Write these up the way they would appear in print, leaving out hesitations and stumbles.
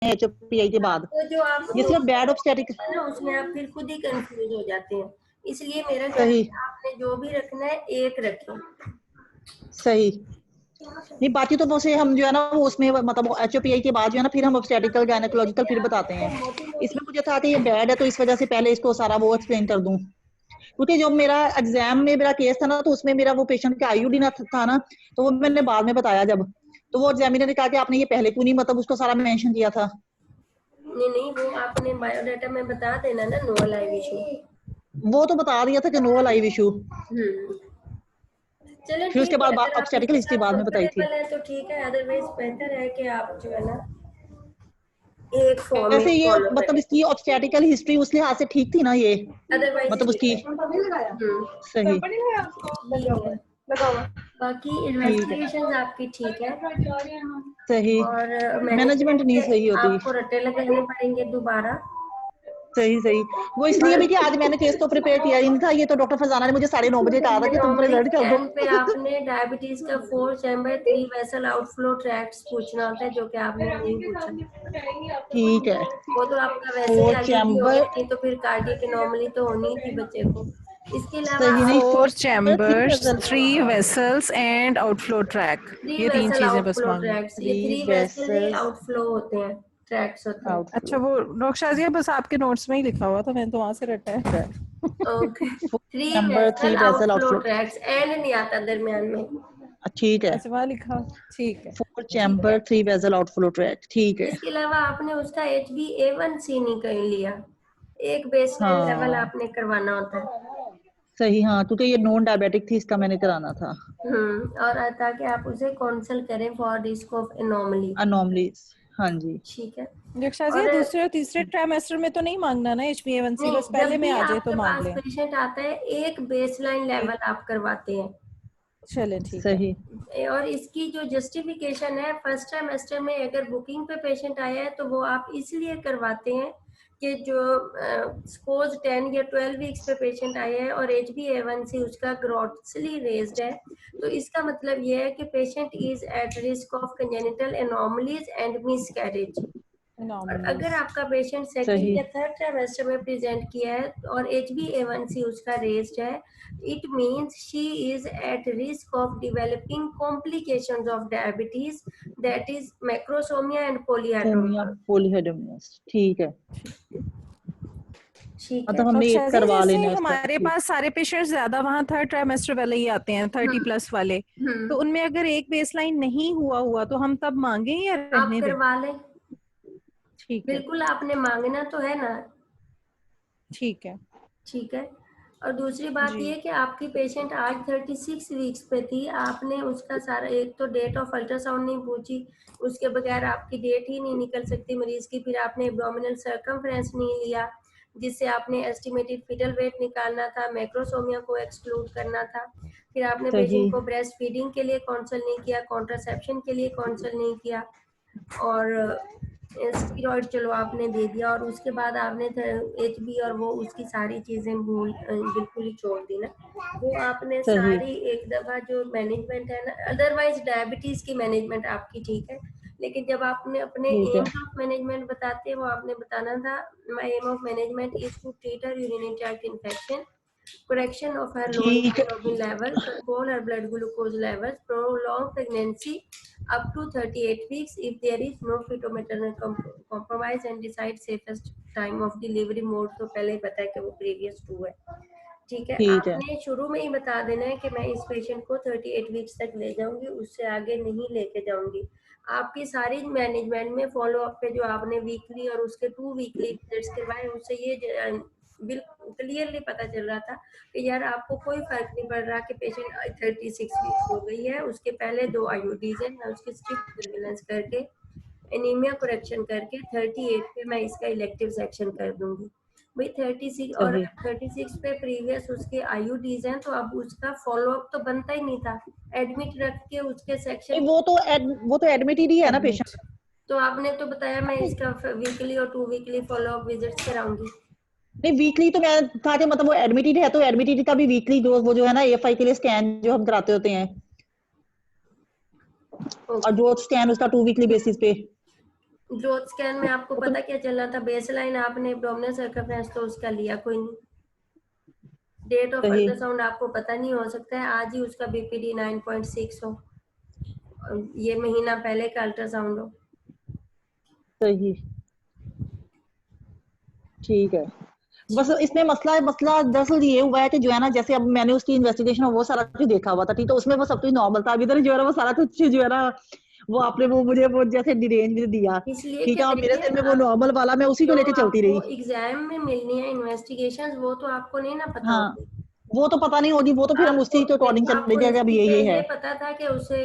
हैं HPI के बाद। तो जो आप ये सिर्फ बैड ऑब्स्टेटिक ना उसमें आप फिर खुद ही कंफ्यूज हो जाते हैं, इसलिए मेरा ख्याल सही है आपने जो भी रखना है एक रखें। सही नहीं, बाकी तो उसे हम जो है ना वो उसमें मतलब HPI के बाद जो है ना फिर हम ऑब्स्टेटिकल गायनेकोलॉजिकल फिर बताते हैं। इसमें मुझे था कि ये बैड है तो इस वजह से पहले इसको सारा वो एक्सप्लेन कर दूं, क्योंकि जब मेरा एग्जाम में मेरा केस था ना तो उसमें मेरा वो पेशेंट का IUD ना था ना, तो वो मैंने बाद में बताया जब, तो वो एग्जामिनर ने कहा कि आपने ये पहले क्यों नहीं मतलब उसको सारा मेंशन किया था। नहीं वो आपने बायोडाटा में बता देना ना, नो लाइव इशू। वो तो बता दिया था कि नो लाइव इशू, चलो फिर उसके ठीक है, बाद अगर आप ऑब्स्टेटिकल इसके हिस्ट्री साथ बाद में बताई थी। कंफर्टेबल है तो ठीक है, अदरवाइज बेहतर है कि आप जो है ना एक वैसे फॉर्मेट ये फॉलो मतलब करें, इसकी ऑब्स्टेटिकल हिस्ट्री उस लिहाज से ठीक थी ना ये, अदरवाइज मतलब ठीक उसकी है। सही ठीक है, बाकी ठीक है इन्वेस्टिगेशन आपकी ठीक है, सही, और मैनेजमेंट मैनेजमेंट नहीं के सही होती। आपको रट्टे लगाने पड़ेंगे दोबारा। सही सही वो इसलिए भी कि आज मैंने केस तो प्रिपेयर किया ही नहीं था, ये तो डॉक्टर फरजाना ने मुझे 9:30 कहा था कि तुम नॉर्मली रिजल्ट कर दो। एंड पे आपने डायबिटीज का 4 चैम्बर 3 वेसल आउटफ्लो ट्रैक्ट्स पूछना होता है, जो कि आपने नहीं पूछा। ठीक है, वो तो आपका वैसे ही 4 IUD हो चैम्बर गया, नहीं तो फिर कार्डियक एनोमली तो होनी थी बच्चे को। इसके अलावा सही नहीं, 4 4 chamber 3 chambers, vessel 3 vessels and outflow track, 3 ये 3 वेसल चीजें बस आउटफ्लो मांगनी। ट्रैक्ट्स, ये 3 3 वेसल ही वेसल्स आउटफ्लो होते हैं, ट्रैक्ट्स होते हैं। अच्छा, आउटफ्लो वो डॉक्टर शाजिया बस आपके नोट्स में ही लिखा हुआ था, मैंने तो वहां से रटा है। Okay, 4 3 chamber vessel 3 vessel outflow outflow tracts, and नहीं आता दरमियान में। ठीक है, अच्छा, वहां लिखा, ठीक है। 4 ठीक है, चैम्बर 3 वेसल आउटफ्लो ट्रैक ठीक है। इसके अलावा आपने उसका HbA1c नहीं कर लिया, एक बेसलाइन लेवल हाँ आपने करवाना होता है। सही, हाँ क्योंकि ये नॉन डायबिटिक थी इसका मैंने कराना था। और ताकि आप उसे काउंसल करें for risk of anomaly. Anomalies, हाँ जी ठीक है, डॉक्टर शाजिया और दूसरे और तीसरे ट्राइमेस्टर में तो नहीं मांगना ना HbA1c, बस नहीं, जब पहले में भी आ जाए तो आपके मांग पास लें। पेशेंट आता है एक बेसलाइन ठीक, लेवल आप करवाते हैं। चले ठीक है। सही और इसकी जो जस्टिफिकेशन है, फर्स्ट ट्राइमेस्टर में अगर बुकिंग पे पेशेंट आया है तो वो आप इसलिए करवाते हैं कि जो सपोज 10 या 12 वीक्स पे पेशेंट आया है और HbA1c उसका ग्रॉसली रेज्ड है, तो इसका मतलब ये है कि patient is at risk of congenital anomalies and miscarriage. और अगर एनॉमलीज, आपका पेशेंट सेकंड सही या थर्ड ट्राइमेस्टर में प्रेजेंट किया है और HbA1c उसका रेज्ड है, it means she is at risk of developing complications of diabetes, that is macrosomia and होमिया polyhydramnios। पॉलीहेडमियस ठीक है, ठीक है, मतलब हमने डॉक्टर एक शाजिया करवा जैसे लेना है इसका हमारे ठीक। पास सारे पेशेंट्स ज्यादा वहाँ थर्ड ट्राइमेस्टर वाले ही आते हैं, 30+ वाले, तो हम्म, उनमें अगर एक बेसलाइन नहीं हुआ तो हम तब मांगे या आप रहने दें? करवा लें, ठीक है, बिल्कुल आपने मांगना तो है ना। ठीक है ठीक है, और दूसरी बात जी। ये कि आपकी पेशेंट आज 36 वीक्स पे थी, आपने उसका सारा, एक तो डेट ऑफ अल्ट्रासाउंड नहीं पूछी, उसके बगैर आपकी डेट ही नहीं निकल सकती मरीज की, फिर आपने एब्डोमिनल सर्कमफ्रेंस नहीं लिया जिससे आपने एस्टिमेटेड फिटल वेट निकालना था, मैक्रोसोमिया को एक्सक्लूड करना था, फिर आपने सही पेशेंट को ब्रेस्ट फीडिंग के लिए काउंसल नहीं किया, कॉन्ट्रासेप्शन के लिए काउंसल नहीं किया, और स्टीरॉइड चलो आपने दे दिया, और उसके बाद आपने HB और वो उसकी सारी चीजें बिल्कुल ही छोड़ दी ना। वो आपने सही सारी एक दफा जो मैनेजमेंट है ना, अदरवाइज डायबिटीज की मैनेजमेंट आपकी ठीक है, लेकिन जब आपने अपने ठीक है एम्स ऑफ मैनेजमेंट बताते हैं, वो आपने बताना था, my aim of management is to treat her urinary tract infection, correction of her low ठीक है hemoglobin level, control her blood glucose levels, prolong pregnancy up to 38 weeks if there is no fetal-maternal compromise, and decide safest time of delivery mode। तो पहले ही पता है कि वो previous 2 है। ठीक है, ठीक है आपने शुरू में ही बता देना है कि मैं इस पेशेंट को 38 वीक्स तक ले जाऊंगी, उससे आगे नहीं लेके जाऊंगी। आपकी सारी मैनेजमेंट में फॉलो अप पे जो आपने वीकली और उसके 2 वीकली विजिट्स करवाए, उससे ये बिल्कुल क्लियरली पता चल रहा था कि यार आपको कोई फर्क नहीं पड़ रहा कि पेशेंट 36 वीक्स हो गई है, उसके पहले 2 IUDs हैं, मैं उसकी स्ट्रिक्ट सर्विलेंस करके एनीमिया करेक्शन करके 38 पे मैं इसका इलेक्टिव सेक्शन कर दूंगी भाई। 36 और सही 36 पे प्रीवियस उसके IUDs हैं, तो अब उसका फॉलो अप तो बनता ही नहीं था, एडमिट रख के उसके नहीं, सेक्शन। वो तो एडमिटेड ही है ना एडमिट, पेशेंट। तो आपने तो बताया मैं इसका वीकली और 2 वीकली फॉलो अप विजिट्स कराऊंगी। नहीं वीकली तो मैं था कि मतलब वो एडमिटेड है तो एडमिटेड का भी वीकली जो वो जो है ना AFI के लिए स्कैन जो हम कराते होते हैं, और ओके, जो स्कैन उसका 2 वीकली बेसिस पे। ग्रोथ स्कैन में आपको वो तो पता क्या चल रहा था? बेसलाइन आपने एब्डोमिनल सर्कमफ्रेंस तो उसका लिया कोई नहीं, डेट ऑफ सही अल्ट्रासाउंड आपको पता नहीं, हो सकता है आज ही उसका बीपीडी 9.6 हो, और ये महीना पहले का अल्ट्रासाउंड हो। सही ठीक है। बस इसमें मसला दरअसल ये हुआ है कि जो है ना, जैसे अब मैंने उसकी इन्वेस्टिगेशन वो सारा कुछ देखा हुआ था, ठीक है, उसमें वो सब कुछ नॉर्मल था। अब इधर जो है ना वो सारा कुछ जो है ना, वो आपने वो मुझे वो जैसे डिरेंज दिया, इसलिए ठीक कि है, और मेरे देखिए सिर में वो आप, नॉर्मल वाला, मैं उसी को जो लेके चलती आपको रही। एग्जाम में मिलनी है इन्वेस्टिगेशंस, वो तो आपको नहीं ना पता हाँ, होती। वो तो पता नहीं होगी, वो तो फिर हम आपको उसी के अकॉर्डिंग देखो, चले आपको जाएगा, अब हिस्ट्री पे ये है। ये पता था कि उसे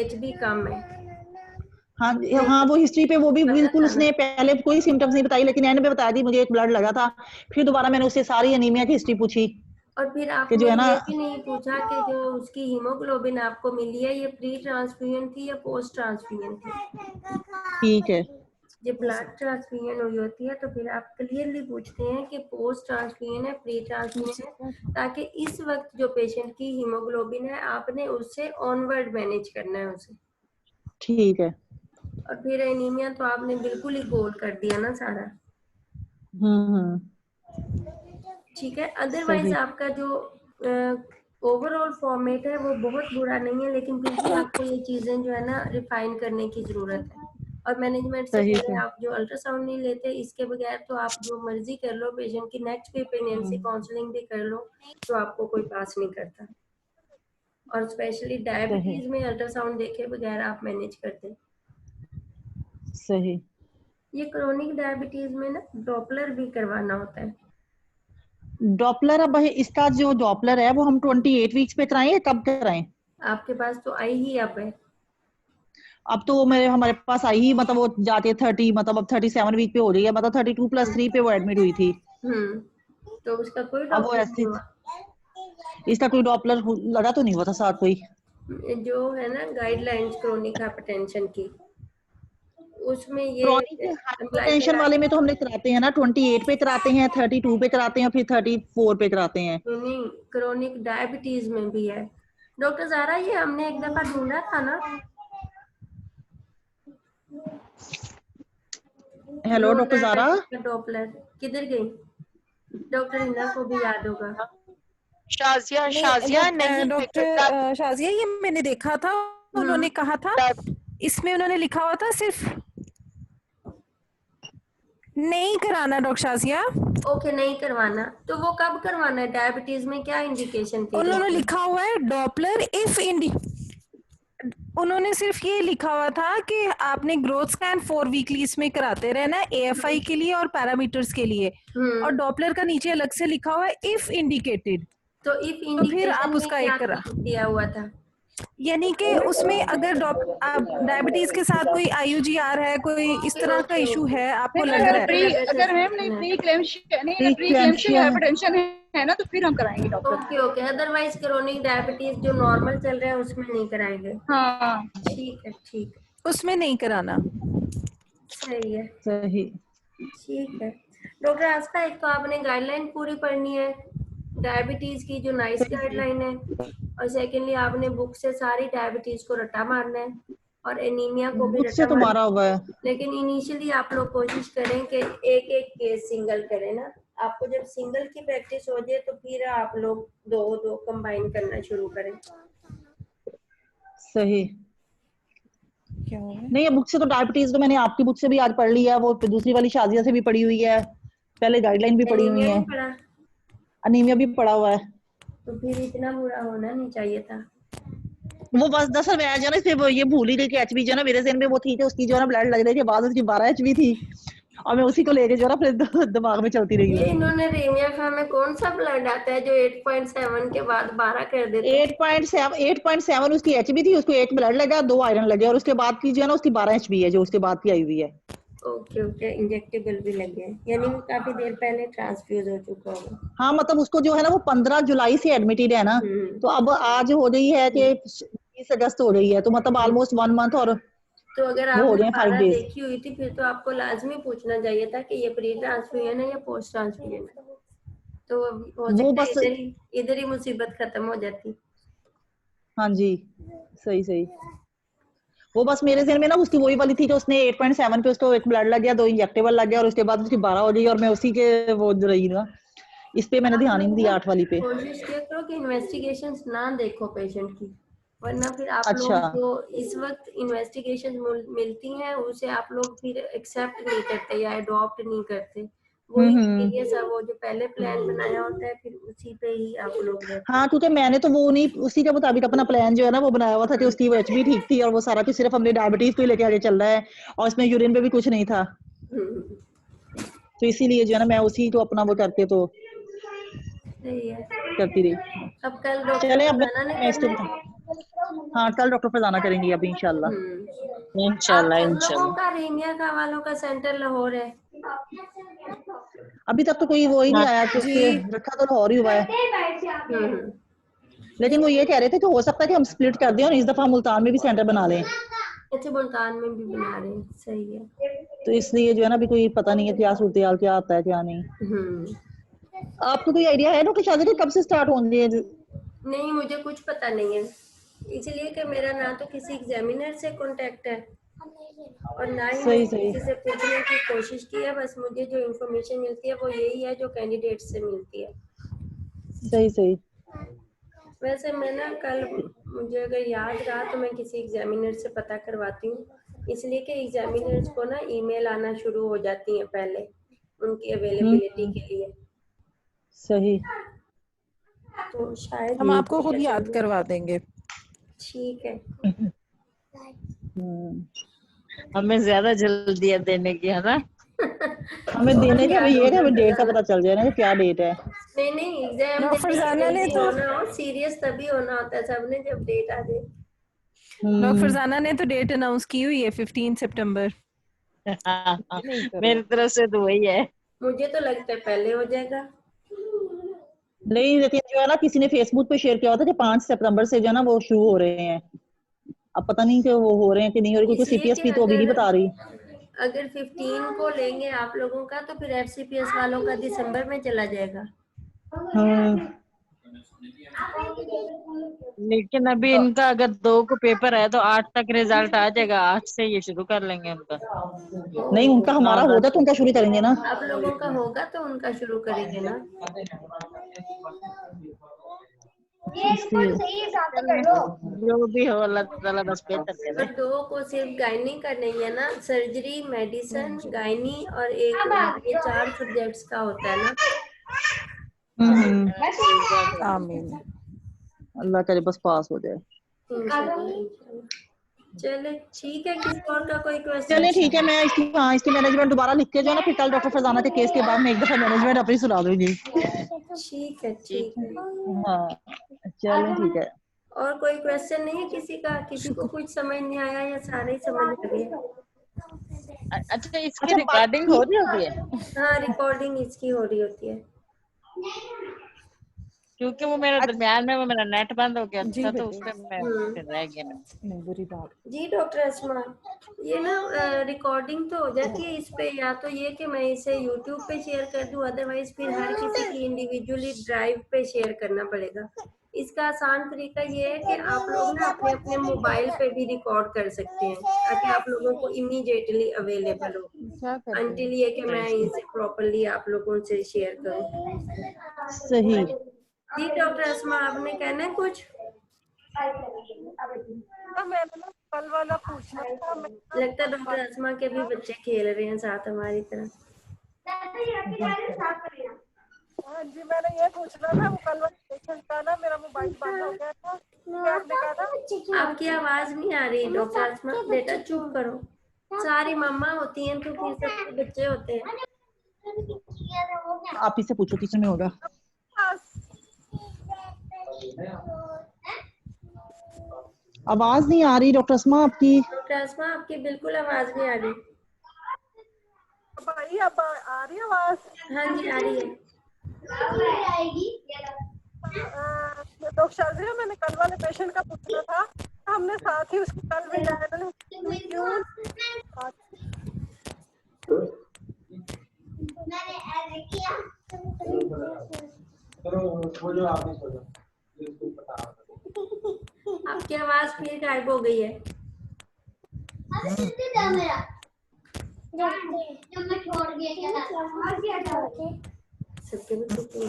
एचबी कम है, हाँ नहीं हाँ, वो हिस्ट्री पे वो भी पता बिल्कुल था ना। उसने पहले कोई सिम्टम्स नहीं बताई, लेकिन एंड में बता दी मुझे एक ब्लड लगा था। फिर दोबारा मैंने उससे सारी एनीमिया की हिस्ट्री पूछी और फिर कि जो आपने है ना। ये भी नहीं पूछा कि जो उसकी हीमोग्लोबिन आपको मिली है, ये प्री ट्रांसफ्यूजन थी या पोस्ट ट्रांसफ्यूजन थी। ठीक है। जब ब्लड ट्रांसफ्यूजन हुई होती है तो फिर आप क्लियरली पूछते हैं कि पोस्ट ट्रांसफ्यूजन है, प्री ट्रांसफ्यूजन है, ताकि इस वक्त जो पेशेंट की हीमोग्लोबिन है आपने उससे ऑनवर्ड मैनेज करना है उसे। ठीक है। और फिर एनीमिया तो आपने बिल्कुल ही गोल कर दिया ना सारा। हम्म। ठीक है, अदरवाइज सही। आपका जो ओवरऑल फॉर्मेट है वो बहुत बुरा नहीं है, लेकिन फिर भी आपको ये चीजें जो है ना रिफाइन करने की जरूरत है। और मैनेजमेंट से सही पहले से। आप जो अल्ट्रासाउंड नहीं लेते, इसके बगैर तो आप जो मर्जी कर लो, पेशेंट की नेक्स्ट पे प्रेगनेंसी काउंसलिंग भी कर लो, तो आपको कोई पास नहीं करता। और स्पेशली सही। डायबिटीज में अल्ट्रासाउंड देखे बगैर आप मैनेज करते। सही। ये क्रोनिक डायबिटीज में ना डॉपलर भी करवाना होता है। डॉपलर, अब इसका जो डॉपलर है वो हम 28 वीक्स पे कराएं या कब कराएं? आपके पास तो आई ही अब है। अब तो मेरे हमारे पास आई ही, मतलब वो जाते 30, मतलब अब 37 वीक पे हो रही है, मतलब 32+3 पे वो एडमिट हुई थी। तो उसका कोई अब वो डॉपलर नहीं ऐसे, हुआ। इसका कोई डॉपलर लगा तो नहीं हुआ था साथ कोई? जो है ना गाइडलाइंस क्रोनिक हाइपरटेंशन की, उसमें ये क्रॉनिक एम्प्लाइजर हाइपरटेंशन वाले में तो हमने कराते हैं ना, 28 पे कराते हैं, 32 पे कराते हैं, फिर 34 पे कराते हैं। नहीं, क्रोनिक डायबिटीज में भी है डॉक्टर ज़ारा, ये हमने एक दफा ढूंढा था ना। Hello no doctor Zara. Diabetes का डॉपलर किधर गई? डॉक्टर हिना को भी याद होगा। शाजिया नहीं वो शाजिया नहीं है डॉक्टर शाजिया, ये मैंने देखा था, उन्होंने कहा था डायब- इसमें उन्होंने लिखा हुआ था सिर्फ नहीं कराना डॉक्टर शाजिया। ओके, नहीं करवाना, तो वो कब करवाना है? डायबिटीज में क्या इंडिकेशन थी उन्होंने डॉक्टर? लिखा हुआ है डॉपलर इफ इंडी, उन्होंने सिर्फ ये लिखा हुआ था कि आपने ग्रोथ स्कैन 4 वीकली इसमें कराते रहना है, एएफआई के लिए और पैरामीटर्स के लिए, और डॉपलर का नीचे अलग से लिखा हुआ है इफ इंडिकेटेड। तो इफ तो फिर इंडिकेशन आप में उसका क्या एक करा, दिया हुआ था? यानी कि उसमें अगर डायबिटीज के साथ कोई आईयूजीआर है, कोई इस ओके तरह का ओके इशू ओके, है, आपको नहीं, लग अगर रहा है। प्री लगा अगर मैम नहीं सस्पेक्शन है। प्री क्लेम्शिया नहीं, अगर प्री क्लेम्शिया प्रीक्लेम्शिया। हाइपरटेंशन है ना, तो फिर हम कराएंगे doctor. Okay okay, otherwise chronic diabetes जो नॉर्मल चल रहा है उसमें नहीं कराएंगे। हाँ ठीक है ठीक है, उसमें नहीं कराना। सही है। सही। ठीक है डॉक्टर आस्था, एक तो आपने गाइडलाइन पूरी पढ़नी है डायबिटीज की, जो नाइस सही से। गाइडलाइन है, और सेकेंडली आपने बुक से सारी डायबिटीज को रटा मारना है, और एनीमिया को भी बुक से रटा तो मारना मारा हुआ है। है। लेकिन इनिशियली आप लोग कोशिश करें कि एक एक केस सिंगल करें ना। आपको जब सिंगल की प्रैक्टिस हो जाए तो फिर आप लोग दो दो कंबाइन करना शुरू करें। सही। क्या हो रहा है? नहीं, बुक से तो डायबिटीज तो मैंने आपकी बुक से भी आज पढ़ ली है, वो दूसरी वाली शाजिया से भी पढ़ी हुई है, पहले गाइडलाइन भी पढ़ी हुई एनीमिया है, नहीं पड़ा? अनीमिया भी पढ़ा हुआ है। तो फिर इतना बुरा होना नहीं चाहिए था। वो बस दरअसल मैं जो है ना इसे वो ये भूल ही गई कि एचबी जो है ना मेरे ज़हन में वो थी कि उसकी जो है ना ब्लड लग रही थी, बाद उसकी 12 एचबी थी, और मैं उसी को लेके जो है ना फिर दिमाग में चलती रही। ये इन्होंने रेमिया में कौन सा ब्लड आता है जो 8.7 के बाद 12 कर देते हैं? 8.7 उसकी एचबी थी, उसको 1 ब्लड लगा, 2 आयरन लगे, और उसके बाद की जो है ना उसकी 12 एचबी है, जो उसके बाद की आई हुई है। ओके ओके, इंजेक्टेबल भी लगे हैं, यानी वो काफी देर पहले ट्रांसफ्यूज हो चुका होगा। हाँ, मतलब उसको जो है ना वो 15 जुलाई से एडमिटेड है ना, तो अब आज हो रही है कि 20 अगस्त हो रही है, तो मतलब ऑलमोस्ट 1 मंथ, और तो अगर वो हो आपने रहे हैं 5 12 डेज। देखी हुई थी फिर तो आपको लाजमी पूछना चाहिए था कि ये प्री ट्रांसफ्यूजन है या पोस्ट ट्रांसफ्यूजन है, तो हो वो सकता है बस। इधर ही मुसीबत खत्म हो जाती। हाँ जी। सही सही। वो बस मेरे ज़हन में ना उसकी वही वाली थी जो उसने 8.7 पे उसको एक ब्लड लग गया, 2 इंजेक्टेबल लग गया और उसके बाद उसकी 12 हो गई और मैं उसी के वो रही ना, इस पे मैंने ध्यान ही नहीं दिया 8 वाली पे। कोशिश किया करो कि इन्वेस्टिगेशंस ना देखो पेशेंट की, वरना फिर आप अच्छा। लोग जो इस वक्त इन्वेस्टिगेशन मिलती हैं उसे आप लोग फिर एक्सेप्ट नहीं करते या अडॉप्ट नहीं करते। वही सीरियस है, वो जो पहले प्लान बनाया होता है फिर उसी पे ही आप लोग रहते हाँ, क्योंकि मैंने तो वो नहीं उसी के मुताबिक अपना प्लान जो है ना वो बनाया हुआ था कि उसकी वो एचबी ठीक थी और वो सारा कुछ सिर्फ हमने डायबिटीज को ही लेके आगे चल रहा है और इसमें यूरिन पे भी कुछ नहीं था, हैं। तो इसीलिए जो है ना मैं उसी को अपना वो करके तो सही है। करती रही। अब कल डॉक्टर चले अब फरजाना ने मैं इसके करना है। हाँ, कल डॉक्टर फरजाना करेंगी अभी इंशाल्लाह। आप इंशाल्लाह सब लोगों इंशाल्लाह। का रेनिया का वालों का सेंटर लाहौर है। अभी तक तो कोई वो ही नहीं हाँ आया जी क्योंकि रखा तो लाहौर ही हुआ है, लेकिन वो ये कह रहे थे कि हो सकता है कि हम स्प्लिट कर दें और इस दफा हम मुल्तान में भी सेंटर बना लें, अच्छा, मुल्तान में भी बना रहे हैं, सही है। तो इसलिए जो है ना अभी कोई पता नहीं है क्या सूरत हाल क्या आता है क्या नहीं। आपको कोई आइडिया है ना कि शादी कब से स्टार्ट होंगे? नहीं, मुझे कुछ पता नहीं है, इसलिए कि मेरा ना तो किसी एग्जामिनर से कांटेक्ट है और ना ही सही मैंने सही किसी से पूछने की कोशिश की है। बस मुझे जो इन्फॉर्मेशन मिलती है वो यही है जो कैंडिडेट से मिलती है। सही सही। वैसे मैं ना कल, मुझे अगर याद रहा तो मैं किसी एग्जामिनर से पता करवाती हूँ, इसलिए कि एग्जामिनर्स को ना ईमेल आना शुरू हो जाती हैं पहले उनकी अवेलेबिलिटी के लिए, सही। तो शायद हम ये आपको खुद पता चल याद जाए। करवा देंगे। ठीक है। हमें ज्यादा जल्दी है देने की, है ना? हमें और देने का क्या भी ये है कि हमें डेट का डॉक्टर पता चल जाए ना कि क्या डेट है। नहीं नहीं, एग्जाम डॉक्टर देने की फरजाना ने जल्दी तो होना हो, सीरियस तभी होना होता है सबने जब डेट आ जाए। डॉक्टर फरजाना ने तो डेट अनाउंस की हुई है 15 सितंबर। नहीं मेरी करो। तरफ से तो वही है। मुझे तो लगता है पहले हो जाएगा। नहीं, लेकिन जो है ना किसी ने फेसबुक पे शेयर किया होता है कि 5 सितंबर से जो है ना वो शुरू हो रहे हैं। अब पता नहीं कि वो हो रहे हैं कि नहीं हो रहे, क्योंकि इसलिए कि सीपीएसपी तो अभी नहीं बता रही। अगर 15 को लेंगे आप लोगों का तो फिर एफसीपीएस वालों का दिसंबर में चला जाएगा। लेकिन अभी इनका अगर 2 को पेपर है तो 8 तक रिजल्ट आ जाएगा, 8 से ये शुरू कर लेंगे उनका। नहीं, उनका 9 हमारा हो 10 जाए तो उनका शुरू करेंगे ना। आप लोगों का होगा तो उनका शुरू करेंगे ना। चलें, जो भी हो अल्लाह ताला बस बेहतर करे। और 2 को सिर्फ गायनी का नहीं है ना, सर्जरी, मेडिसिन, गायनी और एक ये 4 सब्जेक्ट्स का होता है ना। आमीन। अल्लाह करे बस पास हो जाए। चले ठीक है, किसी और का कोई क्वेश्चन? चलिए ठीक है, मैं इसकी मैनेजमेंट दोबारा लिख के जो है ना फिर कल डॉक्टर फरजाना के केस के बाद मैं एक दफा मैनेजमेंट अपनी सुना दूंगी। ठीक है, ठीक है। हाँ, चलिए ठीक है। और कोई क्वेश्चन नहीं है किसी का? किसी को कुछ समझ नहीं आया या सारे ही समझ आ गए? अच्छा, इसकी अच्छा रिकॉर्डिंग हो रही होती है? हाँ, रिकॉर्डिंग इसकी हो रही होती है। क्योंकि वो मेरा दरमियान में वो मेरा नेट बंद हो गया जी था तो बेटे। उसपे मैं फिर रह गया मैं। नहीं बुरी बात। जी डॉक्टर असमा, ये ना रिकॉर्डिंग तो हो जाती है इस पे, या तो ये कि मैं इसे यूट्यूब पे शेयर कर दूं, अदरवाइज फिर हर किसी की इंडिविजुअली ड्राइव पे शेयर करना पड़ेगा। इसका आसान तरीका ये है कि आप लोग ना अपने अपने मोबाइल पे भी रिकॉर्ड कर सकते हैं ताकि आप लोगों को इमीडिएटली अवेलेबल हो, क्या कर रहे अंटिल ये कि मैं इसे प्रॉपरली आप लोगों से शेयर करूं। सही। जी डॉक्टर असमा, आपने कहना है कुछ? मैंने ना कल वाला पूछना था। लगता है डॉक्टर असमा के भी बच्चे खेल रहे हैं साथ हमारी तरह। हाँ जी, मैंने ये पूछना था, वो कल वाला पेशेंट का ना मेरा मोबाइल बंद हो गया था, क्या आपने कहा था? आपकी आवाज नहीं आ रही डॉक्टर असमा, बेटा चुप करो। सारी मम्मा होती हैं तो फिर सबके बच्चे होते हैं। आप इससे पूछो किचन में होगा। आवाज नहीं आ रही डॉक्टर असमा आपकी। डॉक्टर असमा, आपकी बिल्कुल आवाज नहीं आ रही। भाई अब आ रही आवाज? हाँ जी, आ रही है। डॉक्टर शाजिया, मैंने कल वाले पेशेंट का पूछना था, हमने साथ ही उसकी कल वेजाइनल क्यों आपकी आवाज फिर गायब हो गई है। सबके बच्चे